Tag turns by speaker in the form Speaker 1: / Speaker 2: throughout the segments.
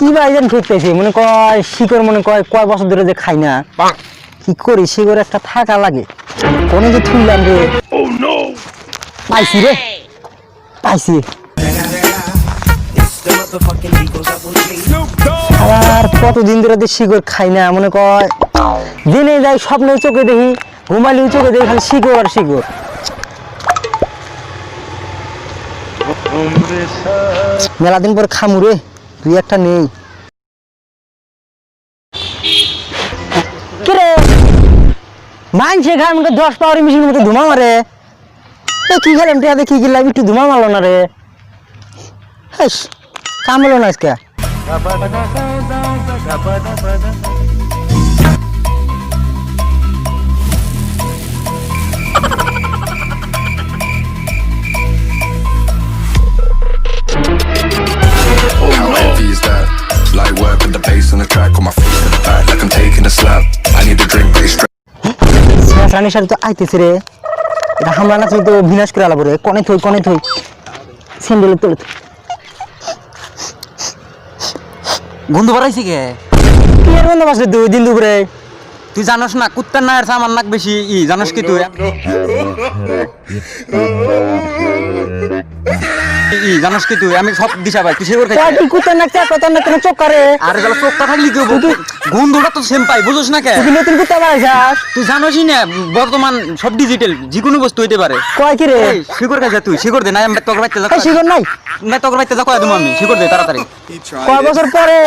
Speaker 1: কি ভাইজান ঠকতেছি মনে কয় শিকড় মনে কয় বছর ধরে যে খাই না কি করি শিকড় একটা থাকা লাগে কোনে যে থুইলাম রে পাইছি রে পাইছি আর কতদিন ধরে যে শিকড় খাই না মনে কয় দিনে যাই স্বপ্নে চোখে দেখি ঘুমালি চোখে দেখি খালি শিকড় আর শিকড় মেলা দিন পর খামু রে তুই একটা নেই কিরে মানছে খান 10 পাওয়ারি মেশিনের মতো ধুমা মারে কি খেলাম টিয়া দেখি কি লাগি একটু ধুমা মারলো না রে হেস কাম হলো না আজকে
Speaker 2: Light work with the bass on the track on my feet to the back like I'm taking a slap. I need a drink, but it's straight.
Speaker 1: রানী সাথে তো আইতেছে রে এটা হামলা না তুই তো বিনাশ করে আলাবো রে কোনে থই স্যান্ডেল তোলে
Speaker 3: গন্ধ বাড়াইছে কে
Speaker 1: কি এর বন্ধ বাসে দুই দিন দুপুরে
Speaker 3: তুই জানোস না কুত্তার নায়ের আমার নাক বেশি জানোস কি তুই জানোস কি তুই আমি সব দিশা পাই তুই সেগুলো
Speaker 1: কি কুত্তার নাক চাপা না কোনো চোখ করে
Speaker 3: আরে গেল চোখটা থাকলি কি তুই গন্ধটা তো সেম পাই বুঝছ না কে
Speaker 1: তুই নতুন কুত্তা বাড়াইছাস
Speaker 3: তুই জানোসই না বর্তমান সব ডিজিটাল যে কোনো বস্তু হইতে পারে
Speaker 1: কয় কি রে
Speaker 3: শিকড় কাছে তুই শিকড় দে না আমি তোর বাইতে যা
Speaker 1: শিকড় নাই
Speaker 3: না তোর বাইতে যা কয় দেবো আমি শিকড় দে তাড়াতাড়ি
Speaker 1: কয় বছর পরে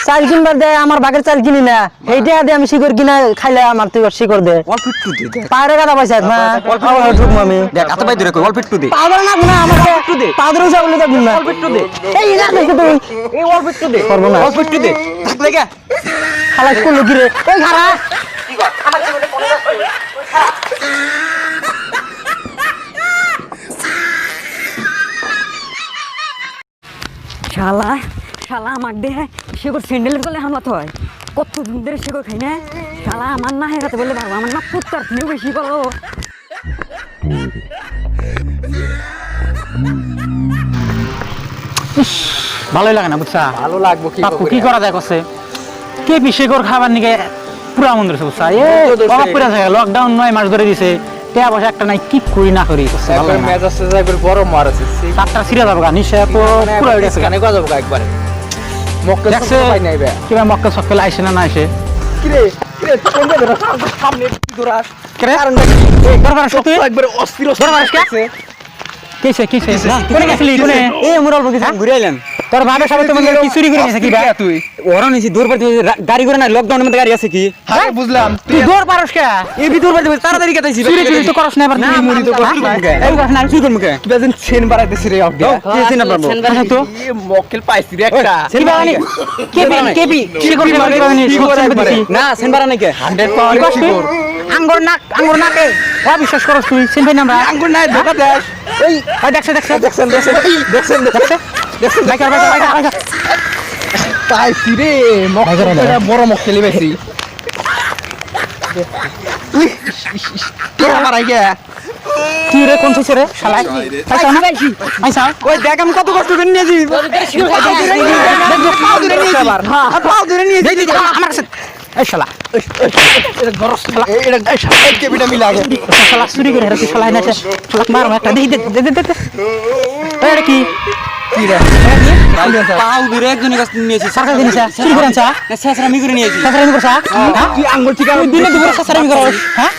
Speaker 1: চাল কিনবার দেয় আমার বাগের চাল কিনি না এইটা দিয়ে আমি শিকড় কিনা খাইলে আমার তুই শিকড় দে
Speaker 3: অল্প একটু দে
Speaker 1: পায়রে গাদা পয়সা না অল্প ঢুকবো আমি
Speaker 3: দেখ এত বাই ধরে কই অল্প একটু দে
Speaker 1: পাগল না না আমার একটু দে পাগল হইছা বলে তো না
Speaker 3: অল্প একটু দে
Speaker 1: এই না দেখো তুই
Speaker 3: এই অল্প একটু দে
Speaker 1: করব না
Speaker 3: অল্প একটু দে থাকলে কে
Speaker 1: খালাস করলো কি রে ওই খারা
Speaker 4: শালা শালা আমাক দে সেগুলো স্যান্ডেলের গলে হামলাতে হয় কত দিন ধরে সেগুলো খাই না শালা আমার না হেরাতে বলে ভাবো আমার না পুত্তার থেকেও বেশি বলো
Speaker 5: ভালোই লাগে না বুঝছা
Speaker 3: ভালো লাগবো
Speaker 5: কি করা যায় কছে কে পিশেকর খাবার নিকে পুরা মন ধরেছে বুঝছা অভাব পুরা থাকে লকডাউন 9 মাস ধরে দিছে টেয়া পয়সা একটা নাই কি করি না করি
Speaker 3: একবার ম্যাচ আসছে একবার গরম মার আছে
Speaker 5: চারটা সিরিয়াস হবে গানি সে তো পুরা উঠে গেছে
Speaker 3: গানে গজা যাবো একবারে মক্কা
Speaker 5: দেখছে
Speaker 3: পাই নাই বে
Speaker 5: কিবা মক্কা সক্কেল আইছে না না আইছে
Speaker 3: কিরে কোন জায়গা সামনে দৌড়াস
Speaker 5: কেরে
Speaker 3: কারণটা কি
Speaker 5: দরবার আসছে তুই
Speaker 3: একবারে অস্থির
Speaker 5: দরবার আসছে কিসে কোনে গেছিলি কোনে
Speaker 1: এ মুরাল বকি ঘুরে আইলাম
Speaker 5: তোর ভাবে সবাই তোমাকে কি চুরি করে নিছে কি বা
Speaker 3: তুই
Speaker 1: ওরা নিছি দূর পড়তে গাড়ি করে না লকডাউনের মধ্যে গাড়ি আছে কি
Speaker 3: হ্যাঁ বুঝলাম
Speaker 5: তুই দৌড় পারস কে
Speaker 1: এই ভিতর পড়তে তাড়াতাড়ি কাটাইছি
Speaker 5: চুরি তো করস না এবার
Speaker 1: না
Speaker 5: তুই
Speaker 1: মরি তো কষ্ট মুখে এই কষ্ট না চুরি করব মুখে
Speaker 3: তুই যেন চেন বাড়াইতেছিস রে অগ্গা
Speaker 1: কি চেন পারবো
Speaker 5: আচ্ছা তো
Speaker 3: মক্কেল পাইছি রে একটা
Speaker 5: কি বাগানি কেপি কি করে বাগানি
Speaker 1: না সেন বাড়া নাই কে
Speaker 3: 100 পাওয়ার শিকড়
Speaker 5: আঙ্গুর নাকে অবিশ্বাস করস তুই চিনবি না আমরা
Speaker 3: আঙ্গুর নাই দেখা দেখ
Speaker 5: এই দেখছ
Speaker 3: দেখছেন
Speaker 5: বাইকার
Speaker 3: পাইছি রে মক্কেলটা বড় মক্কেলি পাইছি কে আমার আইগা
Speaker 5: কি রে কোন ছিস রে শালা পাইছা না আইছা
Speaker 1: ওই দেখ আমি কত কষ্ট করে নিয়েছি পাও ধরে নিয়েছি
Speaker 5: আমার কাছে এই শালা
Speaker 3: এটা গরস এটা কেবিটা মিলা আগে
Speaker 5: শালা চুরি করে রে শালা না শালা মার একটা দে এটা কি
Speaker 3: কি রে
Speaker 1: পাও ধরে একজনের কাছে নিয়েছি
Speaker 5: সরকার জিনিস চুরি করে আনছা
Speaker 1: শেষরা আমি করে নিয়েছি
Speaker 5: সাসরামি করছা
Speaker 3: তুই আঙ্গুর ঠিক
Speaker 5: তুই দিনে দুপুরে সাসরামি করছ হ্যাঁ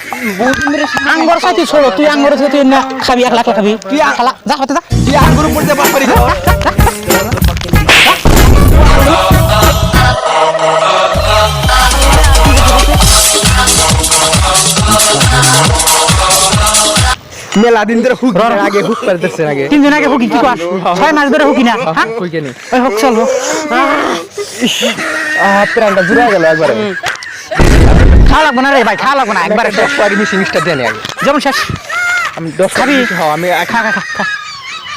Speaker 5: আঙ্গুর সাথে ছোড়ো তুই আঙ্গুর সাথে না খাবি 1 লাখ খাবি তুই শালা যা হতে যা
Speaker 3: তুই আঙ্গুর উপর দিয়ে পারি মেলা দিন ধরে হুক আগে হুক পারতেছে আগে
Speaker 5: 3 দিন আগে হুকি কি কর 6 মাস ধরে হুকি না হ্যাঁ
Speaker 3: কই কেন
Speaker 5: ওই হোক চল হোক
Speaker 3: প্রাণটা জুড়ে গেল একবারে
Speaker 5: খাওয়া লাগবে না রে ভাই খাওয়া লাগবে না একবার
Speaker 3: 10 পারি মিষ্টি দেন আগে
Speaker 5: যেমন শেষ
Speaker 3: আমি 10
Speaker 5: খাবি?
Speaker 3: আমি
Speaker 5: খা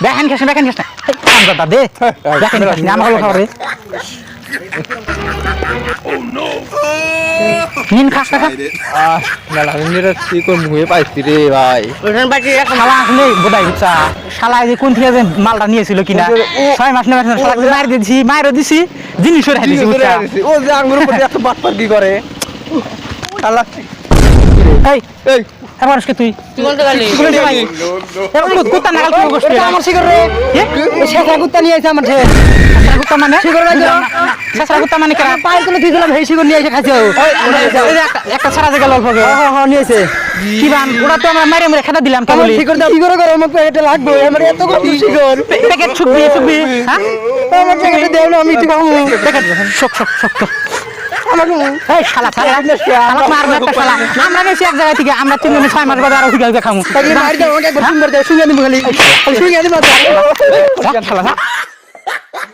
Speaker 5: দেখেন খাস না দে দেখেন খাস না আমার খাবার রে নিন খাস খা
Speaker 3: মেলা মিনিট শিকড় মুহে পাইছি রে ভাই
Speaker 5: শালা আসলে বোধাই বুঝছা শালা এই যে কোন থেকে যে মালটা নিয়েছিল কিনা 6 মাস না শালা মার দিয়েছি মারও দিছি জিনিসও রাখি দিছি বুঝছা
Speaker 3: ও যে আঙ্গুর উপরে এত বাটপার কি করে শালা
Speaker 5: এই
Speaker 3: এই
Speaker 5: এবার আজকে তুই
Speaker 1: বলতে পারলি
Speaker 5: এরকম কুত্তা নাগাল কি কষ্ট
Speaker 1: আমার শিকর রে শেষা কুত্তা নিয়ে আইছে আমার ছে
Speaker 5: কুত্তা মানে
Speaker 1: শিকর ভাই
Speaker 5: শেষরা কুত্তা মানে কেন
Speaker 1: পায়ের কোলে দিয়েছিলাম সেই শিকর নিয়ে এসে খাইছে
Speaker 5: একটা ছাড়া জায়গা লগ হবে
Speaker 1: নিয়েছে
Speaker 5: কি বান ওরা তো আমরা মারে মারে খেতে দিলাম
Speaker 1: আমার
Speaker 5: কেবলই
Speaker 1: শিকর দাও শিকর করে আমার পেটে লাগবে আমার এত কষ্ট শিকর
Speaker 5: প্যাকেট ছুকবি ছুকবি হ্যাঁ
Speaker 1: আমার পেটে দেও না আমি ঠিক খাবো
Speaker 5: প্যাকেট শক্ত
Speaker 1: আমাকে
Speaker 5: এই শালা মারবে একটা শালা আমরা গেছি এক জায়গা থেকে আমরা 3 দিনে 6 মাস বাদে আরো হুইগা খামু
Speaker 1: তাকে মারি দাও আমাকে একবার সুন্দর দেও শুনিয়ে দিমু খালি শুনিয়ে দিমু
Speaker 5: শালা